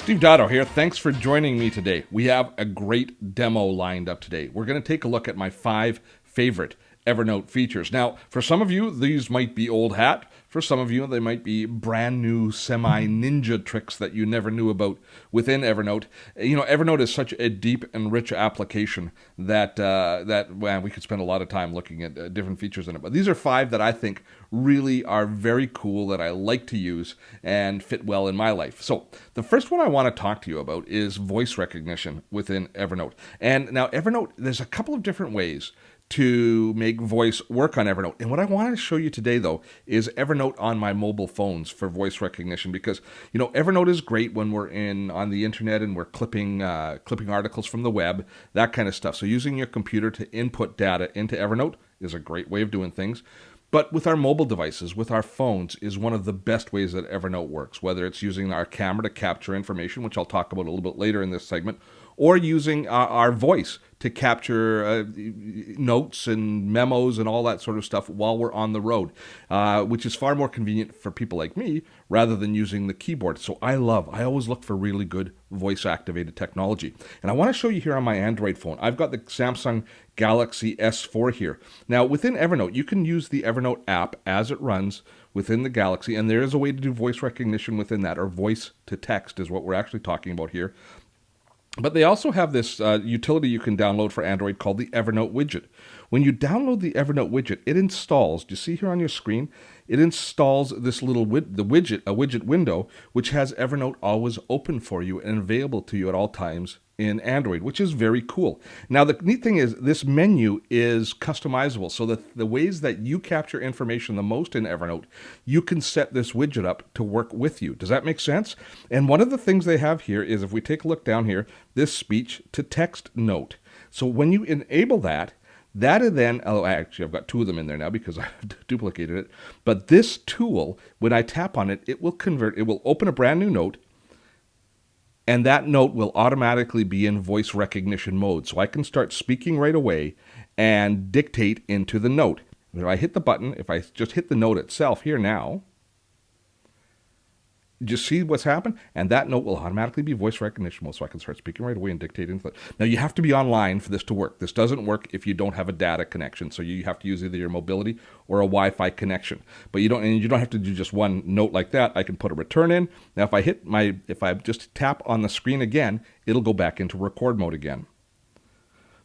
Steve Dotto here. Thanks for joining me today. We have a great demo lined up today. We're going to take a look at my 5 favorite Evernote features. Now, for some of you, these might be old hat. For some of you, they might be brand new semi-ninja tricks that you never knew about within Evernote. You know, Evernote is such a deep and rich application that we could spend a lot of time looking at different features in it. But these are 5 that I think really are very cool, that I like to use and fit well in my life. So the first one I want to talk to you about is voice recognition within Evernote. And now Evernote, there's a couple of different ways to make voice work on Evernote. And what I wanted to show you today, though, is Evernote on my mobile phones for voice recognition, because, you know, Evernote is great when we're on the internet and we're clipping articles from the web, that kind of stuff. So using your computer to input data into Evernote is a great way of doing things. But with our mobile devices, with our phones, is one of the best ways that Evernote works, whether it's using our camera to capture information, which I'll talk about a little bit later in this segment, or using our voice to capture notes and memos and all that sort of stuff while we're on the road, which is far more convenient for people like me rather than using the keyboard. So I always look for really good voice-activated technology. And I want to show you here on my Android phone. I've got the Samsung Galaxy S4 here. Now, within Evernote, you can use the Evernote app as it runs within the Galaxy, and there is a way to do voice recognition within that, or voice to text is what we're actually talking about here. But they also have this utility you can download for Android called the Evernote widget. When you download the Evernote widget, it installs, do you see here on your screen? It installs this little widget window, which has Evernote always open for you and available to you at all times in Android, which is very cool. Now, the neat thing is this menu is customizable, so that the ways that you capture information the most in Evernote, you can set this widget up to work with you. Does that make sense? And one of the things they have here is, if we take a look down here, this speech to text note. So when you enable that, that is then, oh, actually, I've got 2 of them in there now because I've duplicated it. But this tool, when I tap on it, it will open a brand new note, and that note will automatically be in voice recognition mode. So I can start speaking right away and dictate into the note. If I hit the button, if I just hit the note itself here now, just see what's happened, and that note will automatically be voice recognition mode, so I can start speaking right away and dictate into it. Now, you have to be online for this to work. This doesn't work if you don't have a data connection, so you have to use either your mobility or a Wi-Fi connection. But you don't have to do just one note like that. I can put a return in. Now, if I just tap on the screen again, it'll go back into record mode again.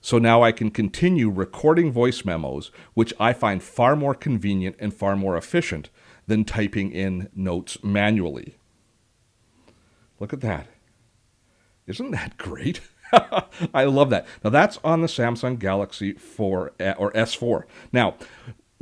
So now I can continue recording voice memos, which I find far more convenient and far more efficient than typing in notes manually. Look at that. Isn't that great? I love that. Now, that's on the Samsung Galaxy 4 or S4. Now,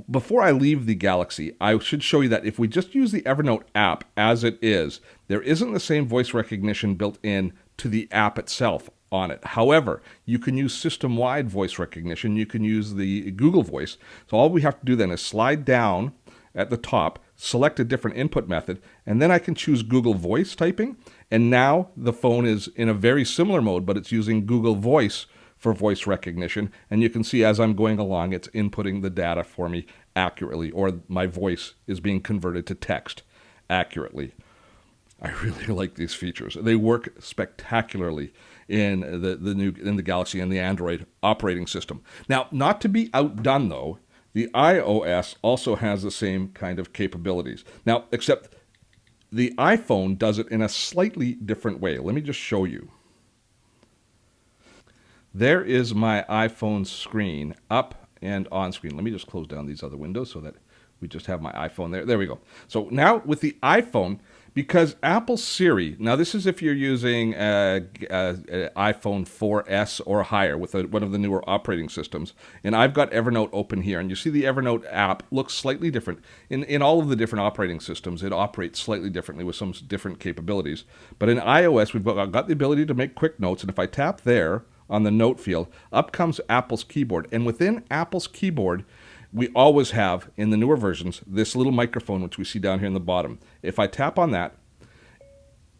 before I leave the Galaxy, I should show you that if we just use the Evernote app as it is, there isn't the same voice recognition built in to the app itself on it. However, you can use system-wide voice recognition. You can use the Google Voice. So all we have to do then is slide down at the top, select a different input method, and then I can choose Google Voice typing. And now the phone is in a very similar mode, but it's using Google Voice for voice recognition. And you can see as I'm going along, it's inputting the data for me accurately, or my voice is being converted to text accurately. I really like these features. They work spectacularly in the Galaxy and the Android operating system. Now, not to be outdone though, the iOS also has the same kind of capabilities. Now, except the iPhone does it in a slightly different way. Let me just show you. There is my iPhone screen up and on screen. Let me just close down these other windows so that we just have my iPhone there. There we go. So now with the iPhone, because Apple Siri, now this is if you're using iPhone 4S or higher with one of the newer operating systems, and I've got Evernote open here, and you see the Evernote app looks slightly different. In all of the different operating systems, it operates slightly differently with some different capabilities. But in iOS, we've got the ability to make quick notes, and if I tap there on the note field, up comes Apple's keyboard. And within Apple's keyboard, we always have, in the newer versions, this little microphone, which we see down here in the bottom. If I tap on that,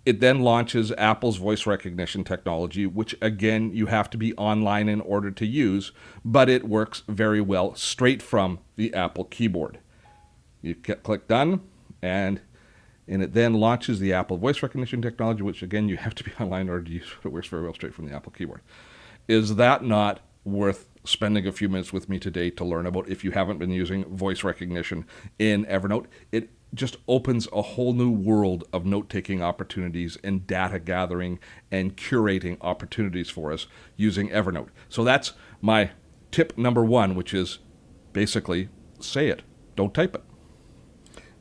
it then launches Apple's voice recognition technology, which, again, you have to be online in order to use, but it works very well straight from the Apple keyboard. You click Done, and and it then launches the Apple voice recognition technology, which again, you have to be online in order to use, but it works very well straight from the Apple keyboard. Is that not worth spending a few minutes with me today to learn about if you haven't been using voice recognition in Evernote? It just opens a whole new world of note-taking opportunities and data gathering and curating opportunities for us using Evernote. So that's my tip number one, which is basically say it, don't type it.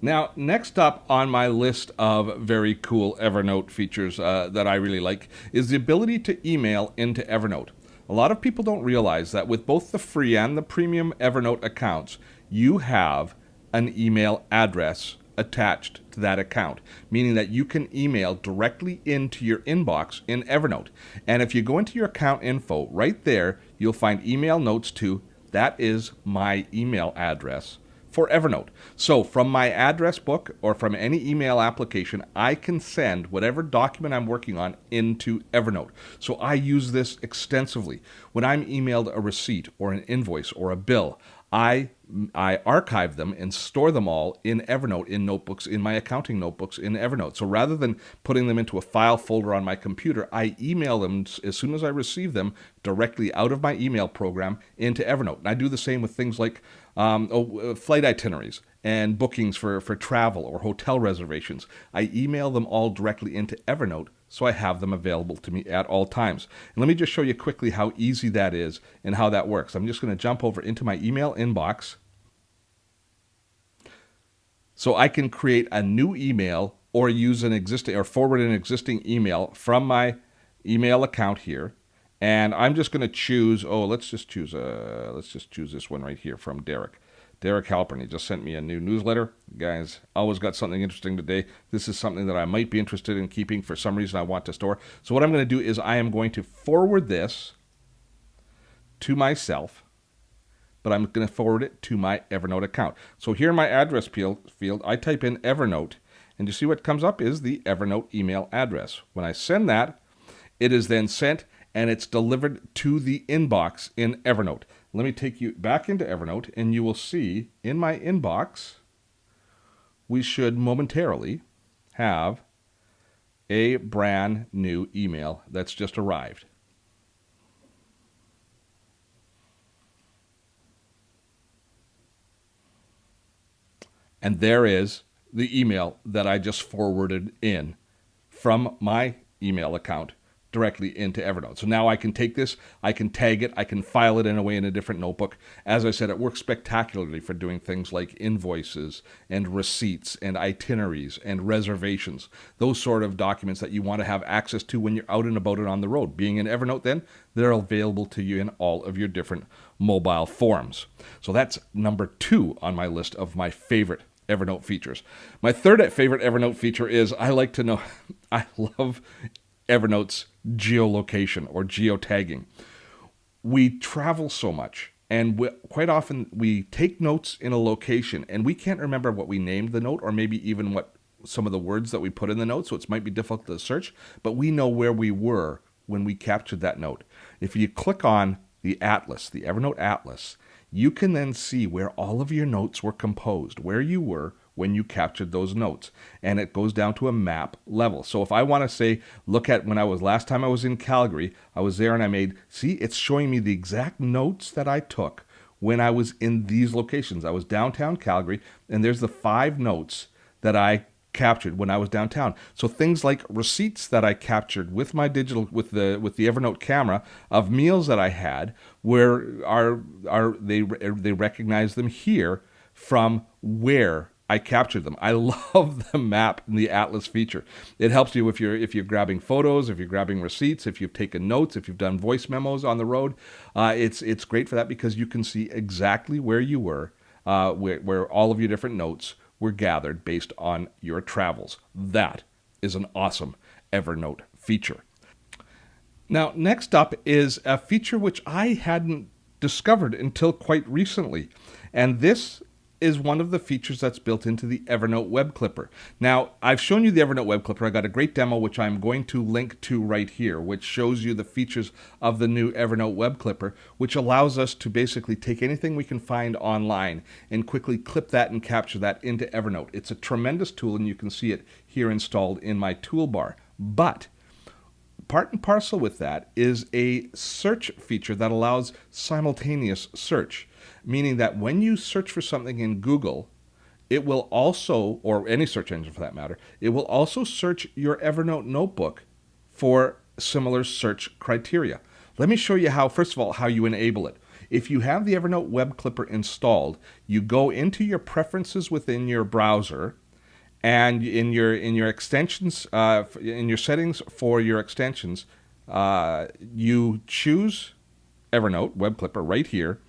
Now, next up on my list of very cool Evernote features that I really like is the ability to email into Evernote. A lot of people don't realize that with both the free and the premium Evernote accounts, you have an email address attached to that account, meaning that you can email directly into your inbox in Evernote. And if you go into your account info, right there, you'll find email notes to, that is my email address for Evernote. So from my address book or from any email application, I can send whatever document I'm working on into Evernote. So I use this extensively. When I'm emailed a receipt or an invoice or a bill, I archive them and store them all in Evernote, in notebooks, in my accounting notebooks in Evernote. So rather than putting them into a file folder on my computer, I email them as soon as I receive them directly out of my email program into Evernote. And I do the same with things like flight itineraries and bookings for travel or hotel reservations. I email them all directly into Evernote, so I have them available to me at all times. And let me just show you quickly how easy that is and how that works. I'm just going to jump over into my email inbox. So I can create a new email or use an existing or forward an existing email from my email account here. And I'm just going to choose, let's just choose this one right here from Derek. Derek Halpern, he just sent me a new newsletter. Guys, always got something interesting today. This is something that I might be interested in keeping for some reason I want to store. So what I'm going to do is I am going to forward this to myself, but I'm going to forward it to my Evernote account. So here in my address field, I type in Evernote, and you see what comes up is the Evernote email address. When I send that, it is then sent and it's delivered to the inbox in Evernote. Let me take you back into Evernote, and you will see in my inbox, we should momentarily have a brand new email that's just arrived. And there is the email that I just forwarded in from my email account directly into Evernote. So now I can take this, I can tag it, I can file it in a different notebook. As I said, it works spectacularly for doing things like invoices and receipts and itineraries and reservations, those sort of documents that you want to have access to when you're out and about and on the road. Being in Evernote then, they're available to you in all of your different mobile forms. So that's number 2 on my list of my favorite Evernote features. My third favorite Evernote feature is I love Evernote's geolocation or geotagging. We travel so much, and quite often we take notes in a location and we can't remember what we named the note or maybe even what some of the words that we put in the note, so it might be difficult to search, but we know where we were when we captured that note. If you click on the Atlas, the Evernote Atlas, you can then see where all of your notes were composed, where you were when you captured those notes, and it goes down to a map level. So if I want to say, look at when last time I was in Calgary, I was there and it's showing me the exact notes that I took when I was in these locations. I was downtown Calgary, and there's the 5 notes that I captured when I was downtown. So things like receipts that I captured with my digital, with the Evernote camera of meals that I had, they recognize them here from where I captured them. I love the map and the Atlas feature. It helps you if you're grabbing photos, if you're grabbing receipts, if you've taken notes, if you've done voice memos on the road. It's great for that because you can see exactly where you were, where all of your different notes were gathered based on your travels. That is an awesome Evernote feature. Now, next up is a feature which I hadn't discovered until quite recently, and this is one of the features that's built into the Evernote Web Clipper. Now, I've shown you the Evernote Web Clipper. I got a great demo, which I'm going to link to right here, which shows you the features of the new Evernote Web Clipper, which allows us to basically take anything we can find online and quickly clip that and capture that into Evernote. It's a tremendous tool, and you can see it here installed in my toolbar. But part and parcel with that is a search feature that allows simultaneous search, meaning that when you search for something in Google, it will also, or any search engine for that matter, it will also search your Evernote notebook for similar search criteria. Let me show you how, first of all, how you enable it. If you have the Evernote web clipper installed, you go into your preferences within your browser, and in your extensions, in your settings for your extensions, you choose Evernote web clipper right here.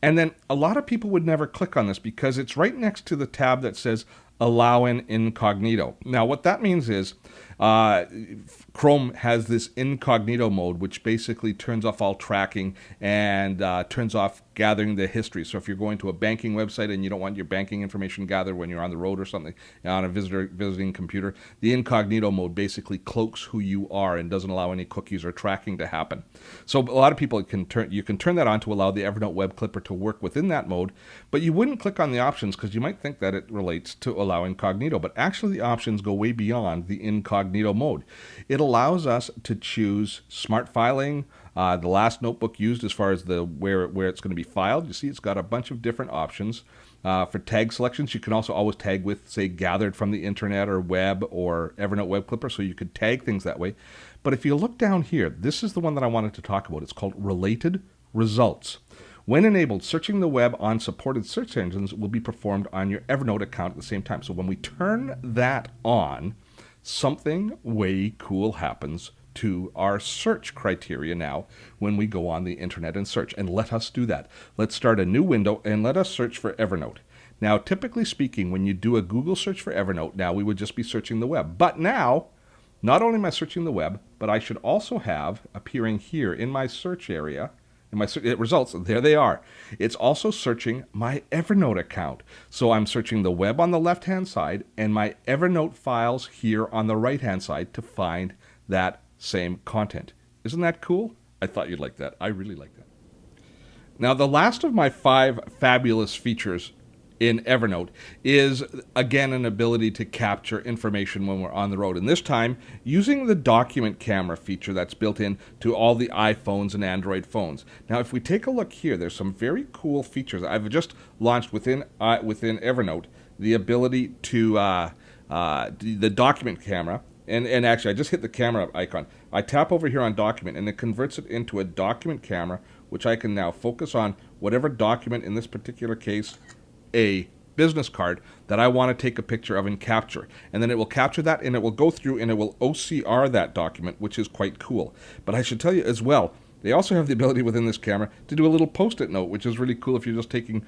And then a lot of people would never click on this because it's right next to the tab that says Allow in Incognito. Now, what that means is Chrome has this incognito mode, which basically turns off all tracking and turns off gathering the history. So if you're going to a banking website and you don't want your banking information gathered when you're on the road or something, on a visiting computer, the incognito mode basically cloaks who you are and doesn't allow any cookies or tracking to happen. So a lot of people you can turn that on to allow the Evernote web clipper to work within that mode, but you wouldn't click on the options because you might think that it relates to allow incognito, but actually the options go way beyond the incognito mode. It allows us to choose smart filing, the last notebook used as far as where it's going to be filed. You see it's got a bunch of different options. For tag selections, you can also always tag with, say, gathered from the internet or web or Evernote web clipper, so you could tag things that way. But if you look down here, this is the one that I wanted to talk about. It's called Related Results. When enabled, searching the web on supported search engines will be performed on your Evernote account at the same time. So when we turn that on, something way cool happens to our search criteria now when we go on the internet and search. And let us do that. Let's start a new window and let us search for Evernote. Now, typically speaking, when you do a Google search for Evernote, now we would just be searching the web. But now, not only am I searching the web, but I should also have appearing here in my search area, in my results, there they are. It's also searching my Evernote account. So I'm searching the web on the left-hand side and my Evernote files here on the right-hand side to find that same content. Isn't that cool? I thought you'd like that. I really like that. Now, the last of my 5 fabulous features in Evernote is, again, an ability to capture information when we're on the road. And this time, using the document camera feature that's built in to all the iPhones and Android phones. Now, if we take a look here, there's some very cool features. I've just launched within Evernote the ability to, the document camera. And actually, I just hit the camera icon. I tap over here on document, and it converts it into a document camera, which I can now focus on whatever document, in this particular case, a business card, that I want to take a picture of and capture. And then it will capture that, and it will go through and it will OCR that document, which is quite cool. But I should tell you as well, they also have the ability within this camera to do a little post-it note, which is really cool if you're just taking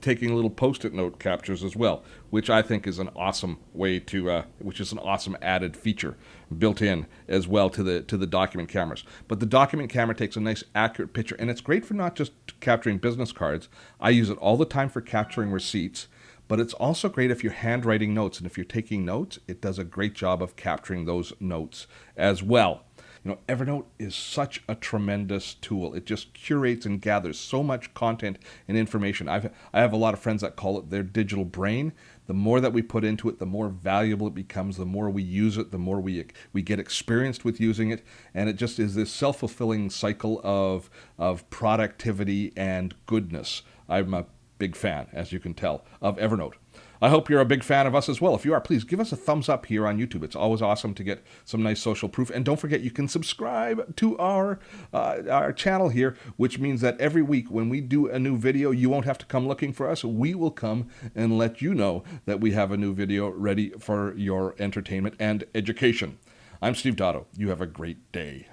little post-it note captures as well, which I think is an awesome way to, which is an awesome added feature built in as well to the document cameras. But the document camera takes a nice accurate picture, and it's great for not just capturing business cards. I use it all the time for capturing receipts, but it's also great if you're handwriting notes, and if you're taking notes, it does a great job of capturing those notes as well. You know, Evernote is such a tremendous tool. It just curates and gathers so much content and information. I have a lot of friends that call it their digital brain. The more that we put into it, the more valuable it becomes. The more we use it, the more we get experienced with using it. And it just is this self-fulfilling cycle of productivity and goodness. I'm a big fan, as you can tell, of Evernote. I hope you're a big fan of us as well. If you are, please give us a thumbs up here on YouTube. It's always awesome to get some nice social proof. And don't forget, you can subscribe to our channel here, which means that every week when we do a new video, you won't have to come looking for us. We will come and let you know that we have a new video ready for your entertainment and education. I'm Steve Dotto. You have a great day.